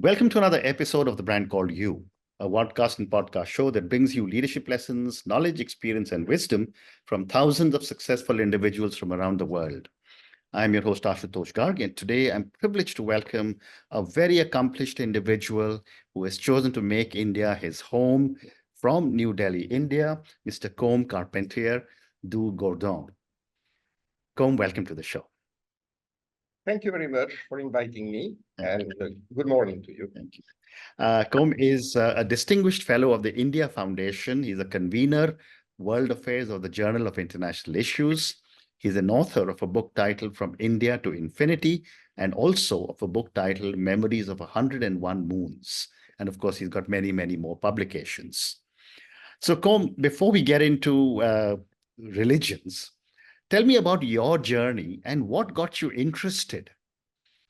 Welcome to another episode of The Brand Called You, a podcast and podcast show that brings you leadership lessons, knowledge, experience, and wisdom from thousands of successful individuals from around the world. I'm your host, Ashutosh Garg, and today I'm privileged to welcome a very accomplished individual who has chosen to make India his home from New Delhi, India, Mr. Carpentier de Gourdon. Welcome to the show. Thank you very much for inviting me, and good morning to you. Thank you. Is a distinguished fellow of the India Foundation. He's a convener, World Affairs of the Journal of International Issues. He's an author of a book titled From India to Infinity, and also of a book titled Memories of 101 Moons. And of course, he's got many, many more publications. So, before we get into religions, tell me about your journey and what got you interested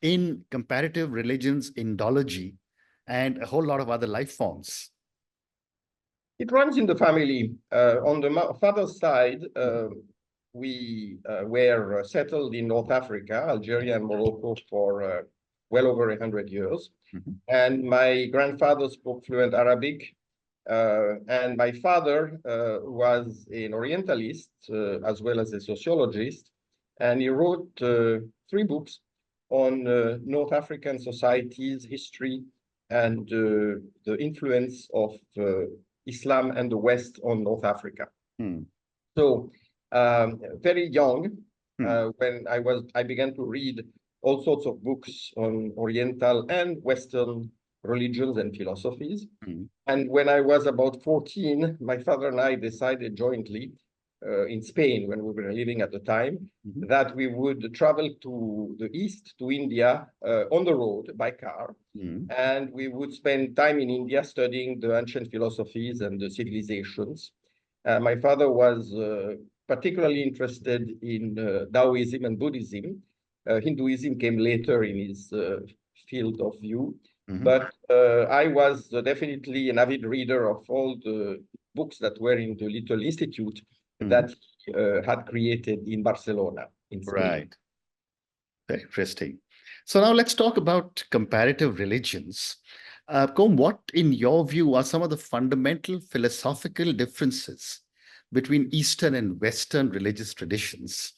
in comparative religions, Indology, and a whole lot of other life forms. It runs in the family. On the father's side, we were settled in North Africa, Algeria and Morocco for well over 100 years. Mm-hmm. And my grandfather spoke fluent Arabic. And my father was an Orientalist as well as a sociologist. And he wrote 3 books on North African societies, history, and the influence of Islam and the West on North Africa. So very young, when I began to read all sorts of books on Oriental and Western religions and philosophies. And when I was about 14, my father and I decided jointly in Spain, when we were living at the time, that we would travel to the east, to India, on the road by car. And we would spend time in India studying the ancient philosophies and the civilizations. My father was particularly interested in Taoism and Buddhism. Hinduism came later in his field of view. But I was definitely an avid reader of all the books that were in the little institute that he had created in Barcelona, in Spain. Right. Very interesting. So now let's talk about comparative religions. What, in your view, are some of the fundamental philosophical differences between Eastern and Western religious traditions?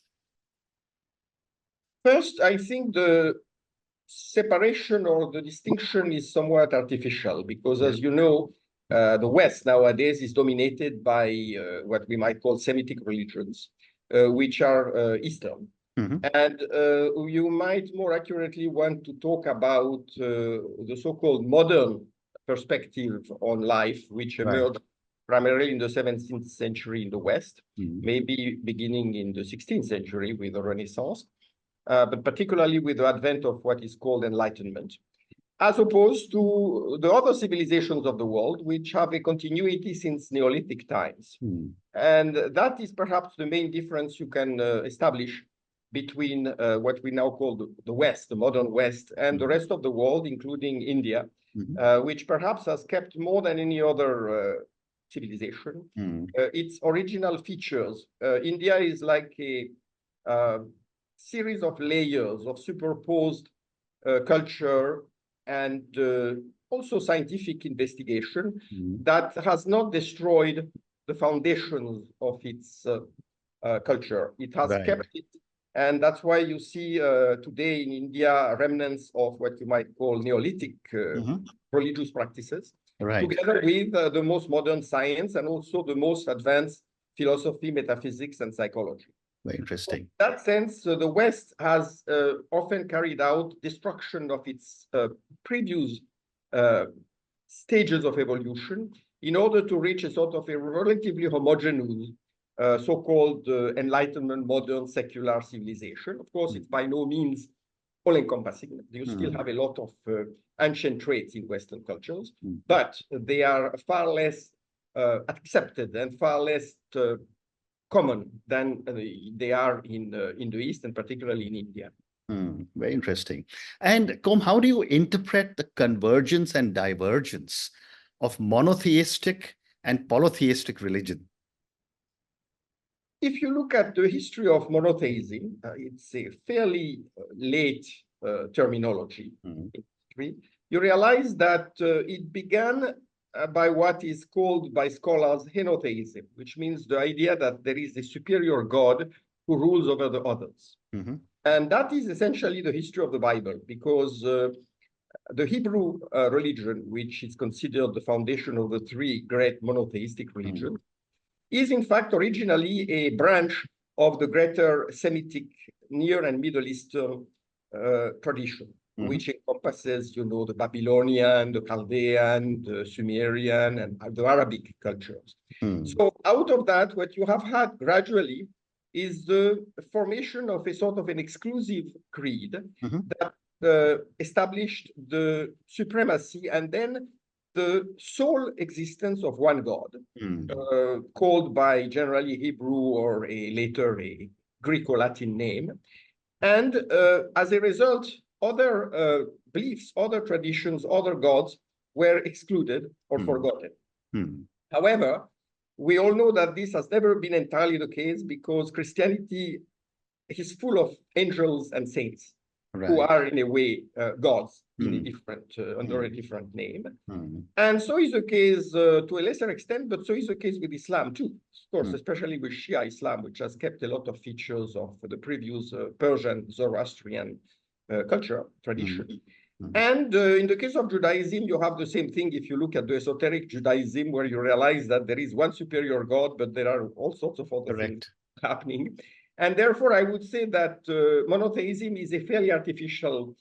First, I think the separation or the distinction is somewhat artificial because, as you know, the West nowadays is dominated by what we might call Semitic religions, which are Eastern. And you might more accurately want to talk about the so-called modern perspective on life, which emerged primarily in the 17th century in the West, maybe beginning in the 16th century with the Renaissance. But particularly with the advent of what is called enlightenment, as opposed to the other civilizations of the world, which have a continuity since Neolithic times. And that is perhaps the main difference you can establish between what we now call the West, the modern West, and the rest of the world, including India, which perhaps has kept more than any other civilization its original features. India is like a series of layers of superposed culture and also scientific investigation that has not destroyed the foundations of its culture. It has kept it, and that's why you see today in India remnants of what you might call Neolithic religious practices, together with the most modern science and also the most advanced philosophy, metaphysics, and psychology. Very interesting. In that sense, the West has often carried out destruction of its previous stages of evolution in order to reach a sort of a relatively homogeneous, so-called Enlightenment, modern, secular civilization. Of course, it's by no means all-encompassing. You still have a lot of ancient traits in Western cultures, but they are far less accepted and far less common than they are in the East, and particularly in India. Very interesting. And how do you interpret the convergence and divergence of monotheistic and polytheistic religion? If you look at the history of monotheism, it's a fairly late terminology in history. you realize that it began by what is called by scholars henotheism, which means the idea that there is a superior God who rules over the others. Mm-hmm. And that is essentially the history of the Bible, because the Hebrew religion, which is considered the foundation of the three great monotheistic religions, is in fact originally a branch of the greater Semitic Near and Middle Eastern tradition, which encompasses, the Babylonian, the Chaldean, the Sumerian, and the Arabic cultures. So out of that, what you have had gradually is the formation of a sort of an exclusive creed that established the supremacy and then the sole existence of one God, called by generally Hebrew or later a Greek or Latin name. And as a result, other beliefs, other traditions, other gods were excluded or forgotten. However, we all know that this has never been entirely the case, because Christianity is full of angels and saints who are in a way gods in a different under a different name. And so is the case to a lesser extent, but so is the case with Islam too, of course, especially with Shia Islam, which has kept a lot of features of the previous Persian Zoroastrian culture tradition. And in the case of Judaism, you have the same thing. If you look at the esoteric Judaism, where you realize that there is one superior God, but there are all sorts of other things happening. And therefore, I would say that monotheism is a fairly artificial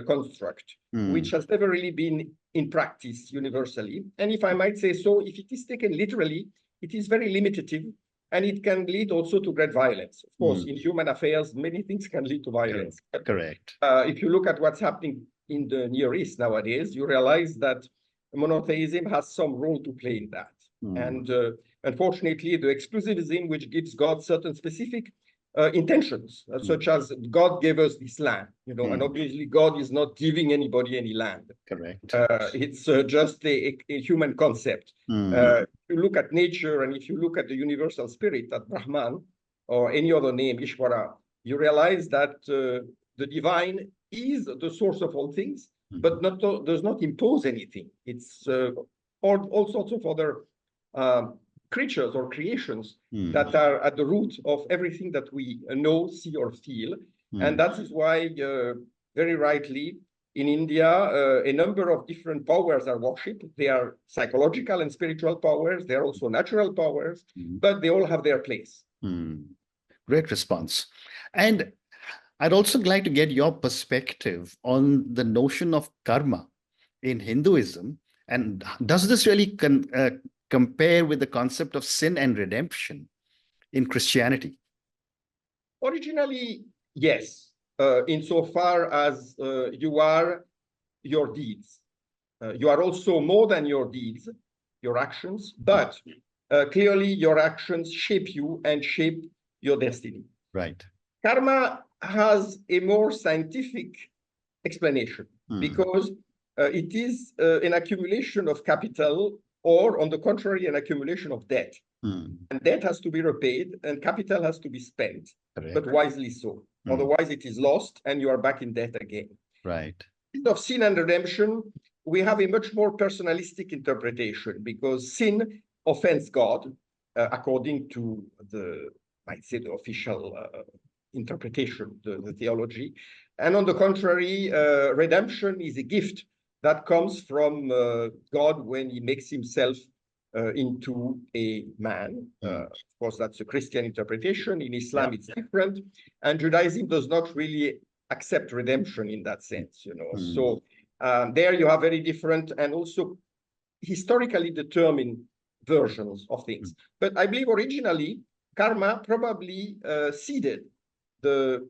construct, which has never really been in practice universally. And if I might say so, if it is taken literally, it is very limitative, and it can lead also to great violence. Of course, in human affairs, many things can lead to violence. Correct. If you look at what's happening in the Near East nowadays, you realize that monotheism has some role to play in that. And unfortunately, the exclusivism, which gives God certain specific intentions, such as God gave us this land, and obviously God is not giving anybody any land. Correct. It's just a human concept. If you look at nature, and if you look at the universal spirit, at Brahman, or any other name, Ishvara, you realize that the divine is the source of all things, but does not impose anything. It's all sorts of other creatures or creations that are at the root of everything that we know, see, or feel. And that is why, very rightly, in India, a number of different powers are worshipped. They are psychological and spiritual powers. They are also natural powers, but they all have their place. Great response. And I'd also like to get your perspective on the notion of karma in Hinduism. And does this really compare with the concept of sin and redemption in Christianity? Originally, yes, insofar as you are your deeds. You are also more than your deeds, your actions, but clearly your actions shape you and shape your destiny. Right. Karma has a more scientific explanation because it is an accumulation of capital, or on the contrary, an accumulation of debt. And debt has to be repaid and capital has to be spent, but wisely so. Otherwise, it is lost and you are back in debt again. Right. Instead of sin and redemption, we have a much more personalistic interpretation, because sin offends God, according to I'd say the official interpretation, the theology. And on the contrary, redemption is a gift that comes from God when he makes himself into a man. Of course, that's a Christian interpretation. In Islam, it's different. And Judaism does not really accept redemption in that sense, So there you have very different and also historically determined versions of things. But I believe originally, karma probably seeded the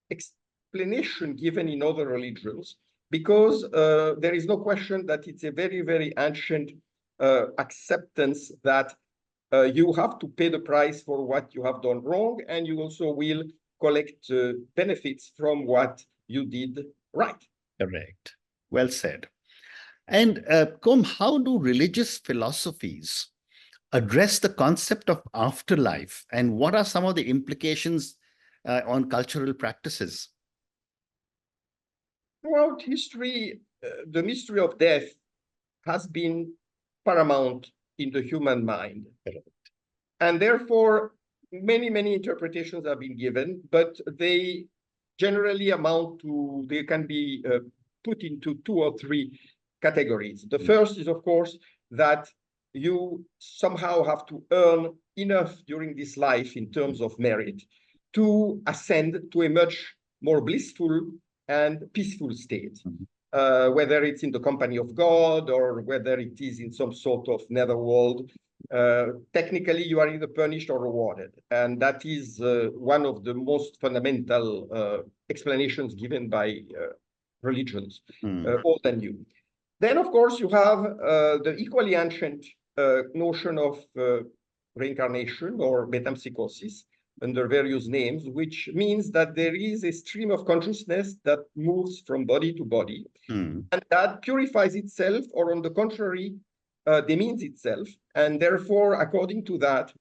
explanation given in other religions, because there is no question that it's a very, very ancient acceptance that you have to pay the price for what you have done wrong, and you also will collect benefits from what you did right. Correct. Well said. And Kom, how do religious philosophies address the concept of afterlife, and what are some of the implications on cultural practices? Throughout history, the mystery of death has been paramount in the human mind. And therefore, many interpretations have been given, but they generally amount to, they can be put into 2 or 3 categories. The first is, of course, that you somehow have to earn enough during this life in terms of merit to ascend to a much more blissful and peaceful state. Whether it's in the company of God or whether it is in some sort of netherworld, technically you are either punished or rewarded. And that is one of the most fundamental explanations given by religions, old and new. Then, of course, you have the equally ancient notion of reincarnation or metempsychosis under various names, which means that there is a stream of consciousness that moves from body to body, and that purifies itself, or on the contrary, demeans itself. And therefore, according to that,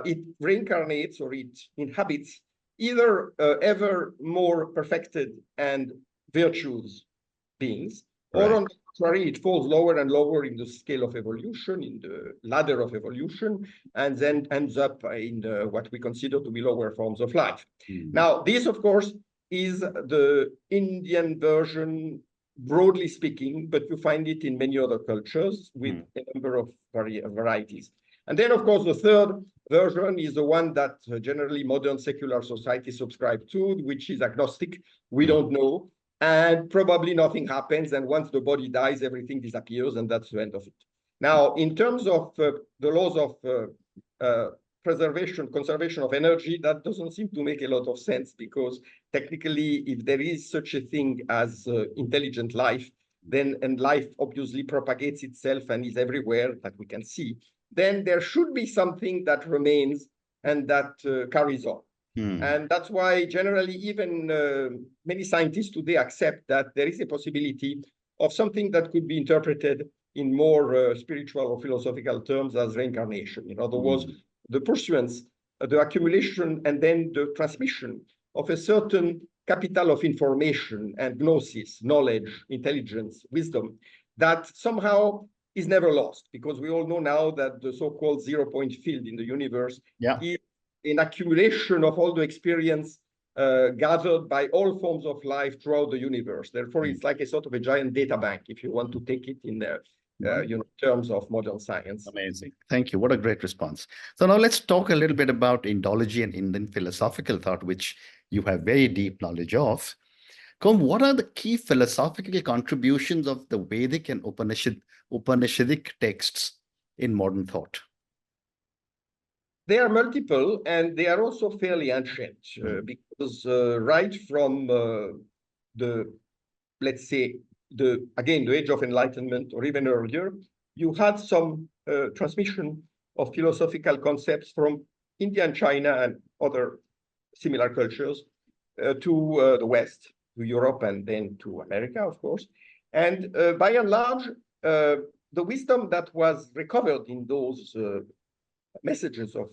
it reincarnates or it inhabits either ever more perfected and virtuous beings, or on the contrary, it falls lower and lower in the scale of evolution, in the ladder of evolution, and then ends up in what we consider to be lower forms of life. Now, this, of course, is the Indian version, broadly speaking, but you find it in many other cultures with a number of varieties. And then, of course, the third version is the one that generally modern secular society subscribe to, which is agnostic. We don't know. And probably nothing happens. And once the body dies, everything disappears, and that's the end of it. Now, in terms of the laws of conservation of energy, that doesn't seem to make a lot of sense, because technically, if there is such a thing as intelligent life, then, and life obviously propagates itself and is everywhere that we can see, then there should be something that remains and that carries on. And that's why generally even many scientists today accept that there is a possibility of something that could be interpreted in more spiritual or philosophical terms as reincarnation. In other words, the pursuance, the accumulation, and then the transmission of a certain capital of information and gnosis, knowledge, intelligence, wisdom, that somehow is never lost, because we all know now that the so-called zero-point field in the universe is an accumulation of all the experience gathered by all forms of life throughout the universe. Therefore, it's like a sort of a giant data bank, if you want to take it in terms of modern science. Amazing. Thank you. What a great response. So now let's talk a little bit about Indology and Indian philosophical thought, which you have very deep knowledge of. Kom, what are the key philosophical contributions of the Vedic and Upanishadic texts in modern thought? They are multiple, and they are also fairly ancient, because right from let's say, the age of enlightenment, or even earlier, you had some transmission of philosophical concepts from India and China and other similar cultures to the West, to Europe, and then to America, of course. And by and large, the wisdom that was recovered in those messages of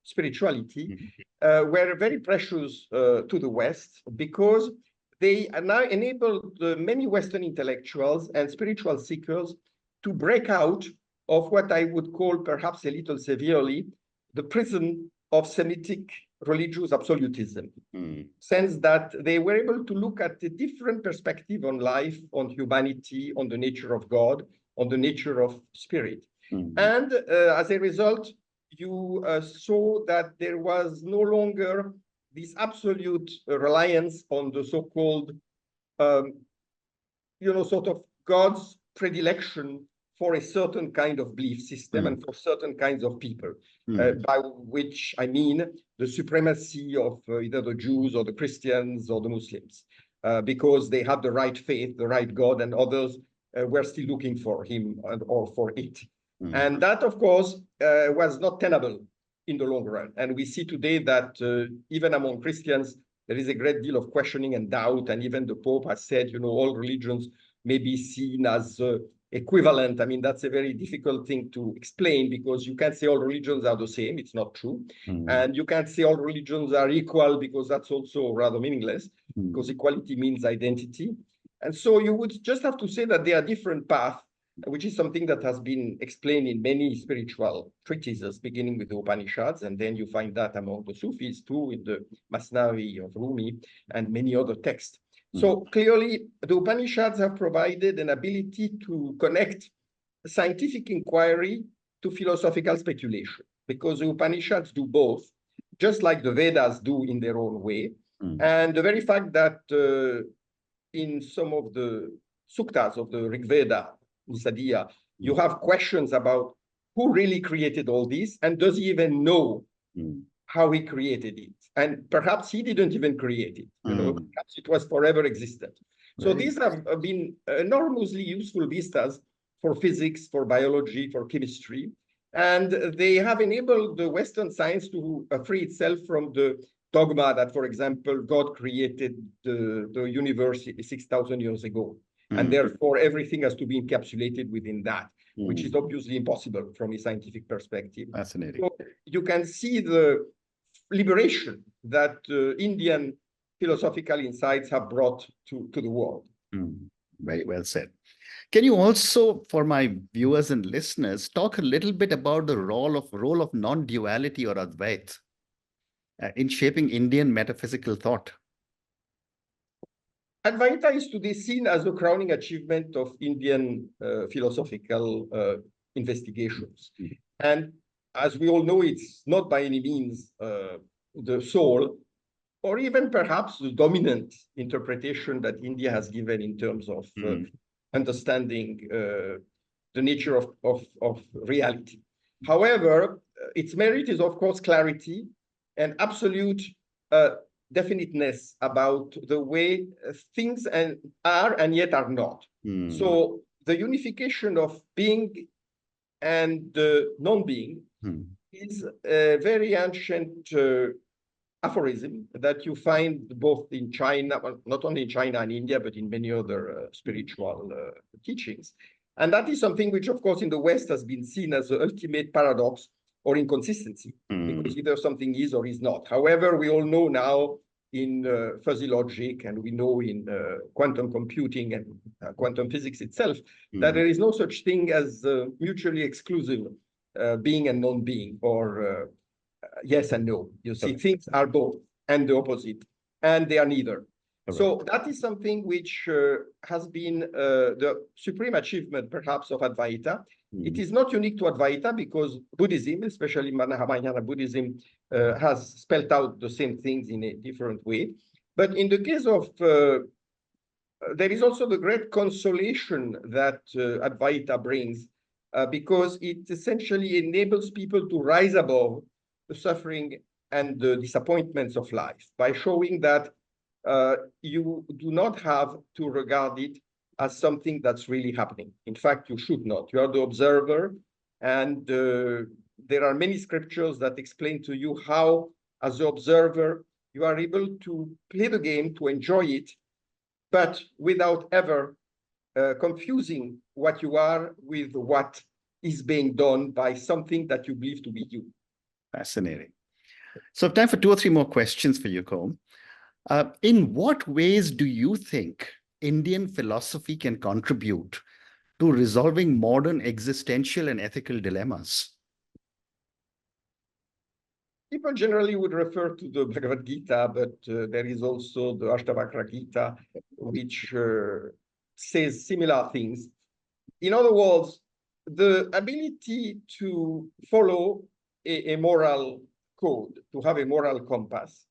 spirituality were very precious to the West, because they now enabled many Western intellectuals and spiritual seekers to break out of what I would call, perhaps a little severely, the prison of Semitic religious absolutism. Sense that they were able to look at a different perspective on life, on humanity, on the nature of God, on the nature of spirit. And as a result, you saw that there was no longer this absolute reliance on the so-called, sort of God's predilection for a certain kind of belief system and for certain kinds of people, by which I mean the supremacy of either the Jews or the Christians or the Muslims, because they had the right faith, the right God, and others were still looking for him or for it. And that, of course, was not tenable in the long run. And we see today that even among Christians, there is a great deal of questioning and doubt. And even the Pope has said, all religions may be seen as equivalent. I mean, that's a very difficult thing to explain, because you can't say all religions are the same. It's not true. And you can't say all religions are equal, because that's also rather meaningless, because equality means identity. And so you would just have to say that there are different paths, which is something that has been explained in many spiritual treatises, beginning with the Upanishads, and then you find that among the Sufis too, in the Masnavi of Rumi and many other texts. So clearly, the Upanishads have provided an ability to connect scientific inquiry to philosophical speculation, because the Upanishads do both, just like the Vedas do in their own way. And the very fact that in some of the suktas of the Rig Veda, Nisadiya, you have questions about who really created all this, and does he even know how he created it? And perhaps he didn't even create it, you know, perhaps it was forever existed. So these have been enormously useful vistas for physics, for biology, for chemistry. And they have enabled the Western science to free itself from the dogma that, for example, God created the universe 6,000 years ago. And therefore, everything has to be encapsulated within that, which is obviously impossible from a scientific perspective. Fascinating. So you can see the liberation that Indian philosophical insights have brought to the world. Very well said. Can you also, for my viewers and listeners, talk a little bit about the role of non-duality or Advait in shaping Indian metaphysical thought? Advaita is today seen as the crowning achievement of Indian philosophical investigations. And as we all know, it's not by any means the sole, or even perhaps the dominant interpretation that India has given in terms of understanding the nature of reality. However, its merit is, of course, clarity and absolute definiteness about the way things are and yet are not. So the unification of being and non-being is a very ancient aphorism that you find both in China, well, not only in China and India, but in many other spiritual teachings. And that is something which, of course, in the West has been seen as the ultimate paradox or inconsistency, because either something is or is not. However, we all know now in fuzzy logic, and we know in quantum computing and quantum physics itself, that there is no such thing as mutually exclusive being and non-being, or yes and no. You see, things are both and the opposite, and they are neither. So that is something which has been the supreme achievement, perhaps, of Advaita. It is not unique to Advaita, because Buddhism, especially Mahayana Buddhism, has spelled out the same things in a different way. But in the case of, there is also the great consolation that Advaita brings, because it essentially enables people to rise above the suffering and the disappointments of life by showing that you do not have to regard it as something that's really happening. In fact, you should not. You are the observer, and there are many scriptures that explain to you how, as the observer, you are able to play the game, to enjoy it, but without ever confusing what you are with what is being done by something that you believe to be you. Fascinating. So time for 2 or 3 more questions for you, Combe. In what ways do you think Indian philosophy can contribute to resolving modern existential and ethical dilemmas? People generally would refer to the Bhagavad Gita, but there is also the Ashtavakra Gita, which says similar things. In other words, the ability to follow a moral code, to have a moral compass,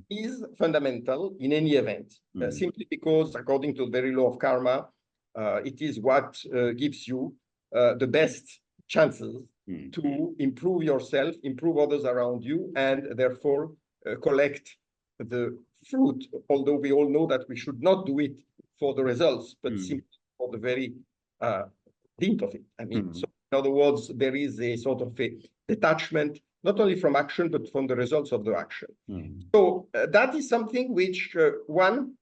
is fundamental in any event, simply because, according to the very law of karma, it is what gives you the best chances to improve yourself, improve others around you, and therefore collect the fruit, although we all know that we should not do it for the results, but simply for the very dint of it. I mean, so in other words, there is a sort of a detachment, not only from action, but from the results of the action. So that is something which, one,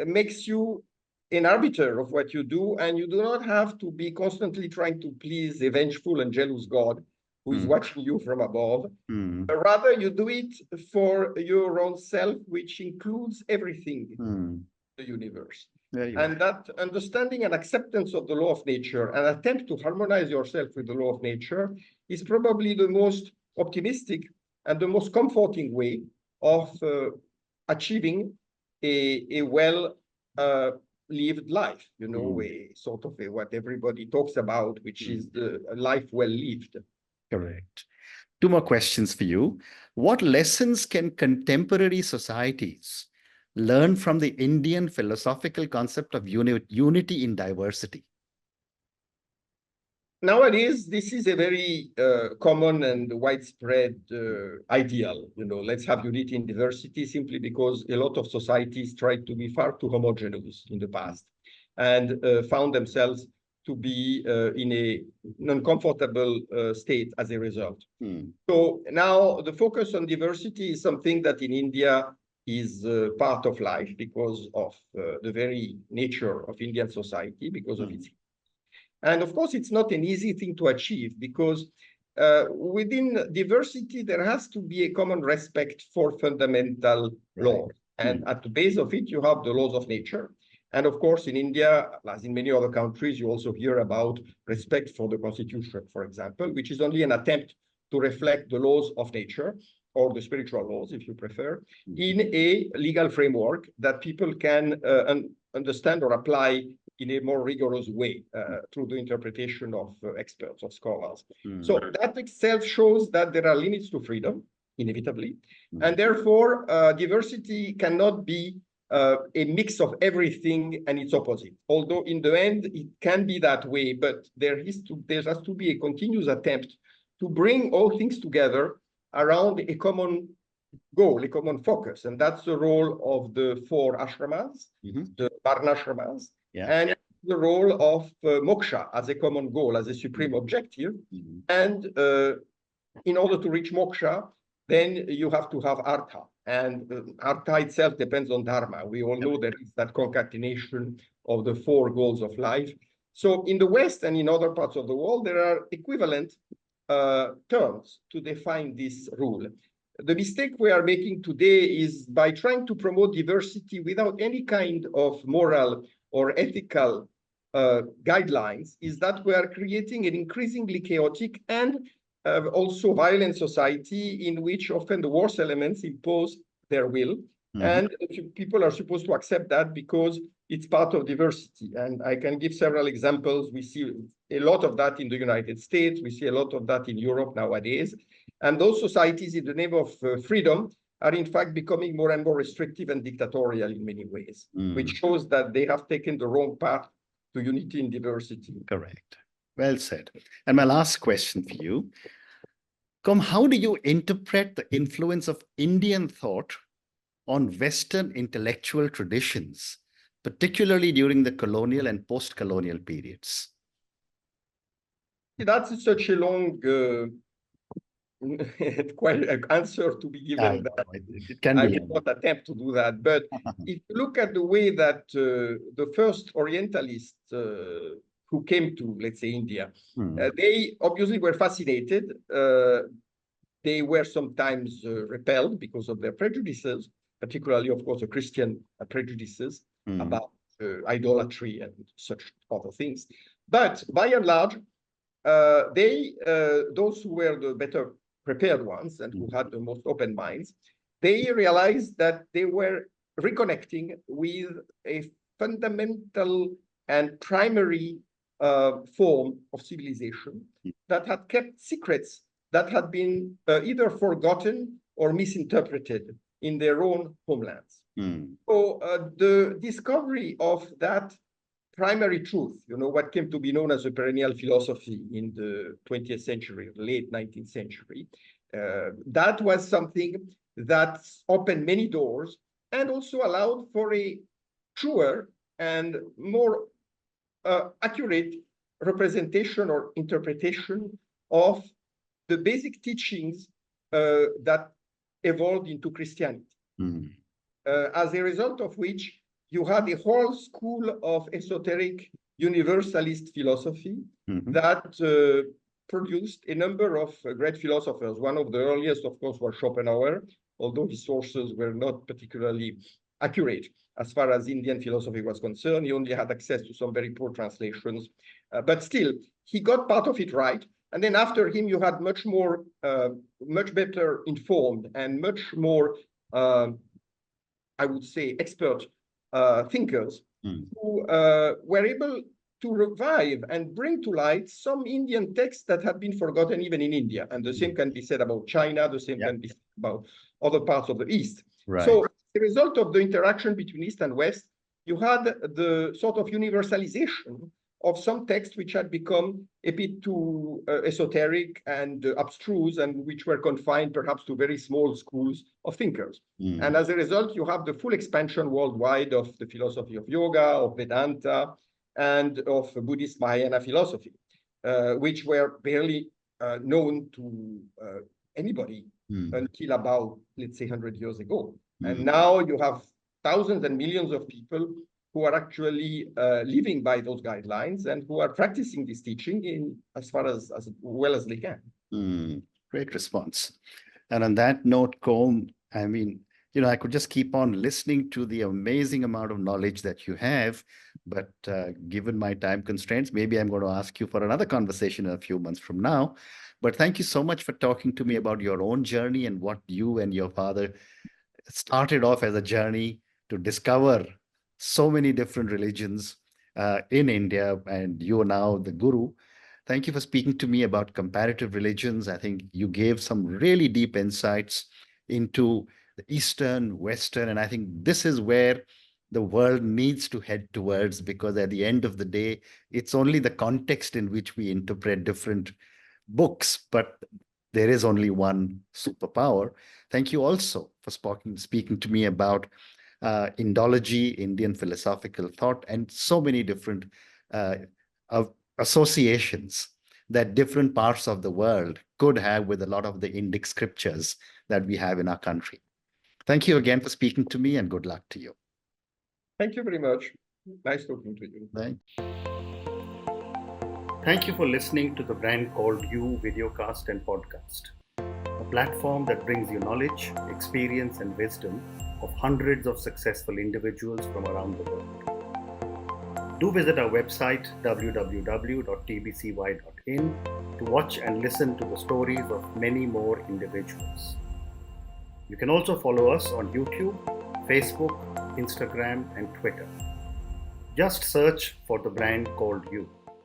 makes you an arbiter of what you do, and you do not have to be constantly trying to please a vengeful and jealous God who is watching you from above. But rather, you do it for your own self, which includes everything in the universe. Very well. And that understanding and acceptance of the law of nature and attempt to harmonize yourself with the law of nature is probably the most optimistic and the most comforting way of achieving a well lived life, you know, a sort of what everybody talks about, which is the life well lived. Correct. Two more questions for you. What lessons can contemporary societies learn from the Indian philosophical concept of unity in diversity? Nowadays, this is a very common and widespread ideal. You know, let's have unity in diversity, simply because a lot of societies tried to be far too homogeneous in the past and found themselves to be in an uncomfortable state as a result. So now the focus on diversity is something that in India is part of life because of the very nature of Indian society, because of its. And of course, it's not an easy thing to achieve, because within diversity, there has to be a common respect for fundamental laws. And at the base of it, you have the laws of nature. And of course, in India, as in many other countries, you also hear about respect for the constitution, for example, which is only an attempt to reflect the laws of nature, or the spiritual laws, if you prefer, in a legal framework that people can understand or apply in a more rigorous way through the interpretation of experts, of scholars. So that itself shows that there are limits to freedom, inevitably. And therefore, diversity cannot be a mix of everything and its opposite. Although in the end, it can be that way, but there has to be a continuous attempt to bring all things together around a common goal, a common focus. And that's the role of the 4 ashramas, the varnashramas, and the role of moksha as a common goal, as a supreme objective. And in order to reach moksha, then you have to have artha. And artha itself depends on dharma. We all know there is that concatenation of the 4 goals of life. So in the West and in other parts of the world, there are equivalent terms to define this rule. The mistake we are making today is by trying to promote diversity without any kind of moral or ethical guidelines, is that we are creating an increasingly chaotic and also violent society in which often the worst elements impose their will. And people are supposed to accept that because it's part of diversity. And I can give several examples. We see a lot of that in the United States. We see a lot of that in Europe nowadays. And those societies, in the name of freedom, are in fact becoming more and more restrictive and dictatorial in many ways, which shows that they have taken the wrong path to unity in diversity. Correct. Well said. And my last question for you, how do you interpret the influence of Indian thought on Western intellectual traditions, particularly during the colonial and post-colonial periods? That's such a long quite an answer to be given. It can be. I cannot attempt to do that. But if you look at the way that the first Orientalists who came to, let's say, India, they obviously were fascinated. They were sometimes repelled because of their prejudices, particularly, of course, the Christian prejudices about idolatry and such other things. But by and large, those who were the better prepared ones and who had the most open minds, they realized that they were reconnecting with a fundamental and primary form of civilization that had kept secrets that had been either forgotten or misinterpreted in their own homelands. So the discovery of that primary truth, you know, what came to be known as a perennial philosophy in the 20th century, late 19th century, that was something that opened many doors and also allowed for a truer and more accurate representation or interpretation of the basic teachings that evolved into Christianity. As a result of which, you had a whole school of esoteric universalist philosophy that produced a number of great philosophers. One of the earliest, of course, was Schopenhauer, although his sources were not particularly accurate as far as Indian philosophy was concerned. He only had access to some very poor translations, but still, he got part of it right. And then after him, you had much better informed and much more, I would say, expert thinkers who were able to revive and bring to light some Indian texts that had been forgotten even in India. And the same can be said about China, the same can be said about other parts of the East. Right. So as a result of the interaction between East and West, you had the sort of universalization of some texts which had become a bit too esoteric and abstruse, and which were confined perhaps to very small schools of thinkers. And as a result, you have the full expansion worldwide of the philosophy of yoga, of Vedanta, and of Buddhist Mahayana philosophy, which were barely known to anybody until about, let's say, 100 years ago. And now you have thousands and millions of people who are actually living by those guidelines and who are practicing this teaching in as far as well as they can. Great response. And on that note, Combe, I mean, I could just keep on listening to the amazing amount of knowledge that you have, but given my time constraints, maybe I'm going to ask you for another conversation in a few months from now. But thank you so much for talking to me about your own journey and what you and your father started off as a journey to discover so many different religions in India, and you are now the guru. Thank you for speaking to me about comparative religions. I think you gave some really deep insights into the Eastern, Western, and I think this is where the world needs to head towards, because at the end of the day, it's only the context in which we interpret different books, but there is only one superpower. Thank you also for speaking to me about Indology, Indian philosophical thought, and so many different associations that different parts of the world could have with a lot of the Indic scriptures that we have in our country. Thank you again for speaking to me, and good luck to you. Thank you very much. Nice talking to you. Thank you for listening to the Brand Called You videocast and podcast, a platform that brings you knowledge, experience, and wisdom of hundreds of successful individuals from around the world. Do visit our website www.tbcy.in to watch and listen to the stories of many more individuals. You can also follow us on YouTube, Facebook, Instagram, and Twitter. Just search for the Brand Called You.